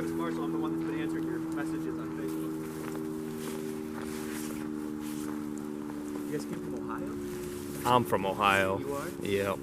Travis Marshall. I'm the one that's been answering your messages on Facebook. You guys came from Ohio? I'm from Ohio. You are? Yep.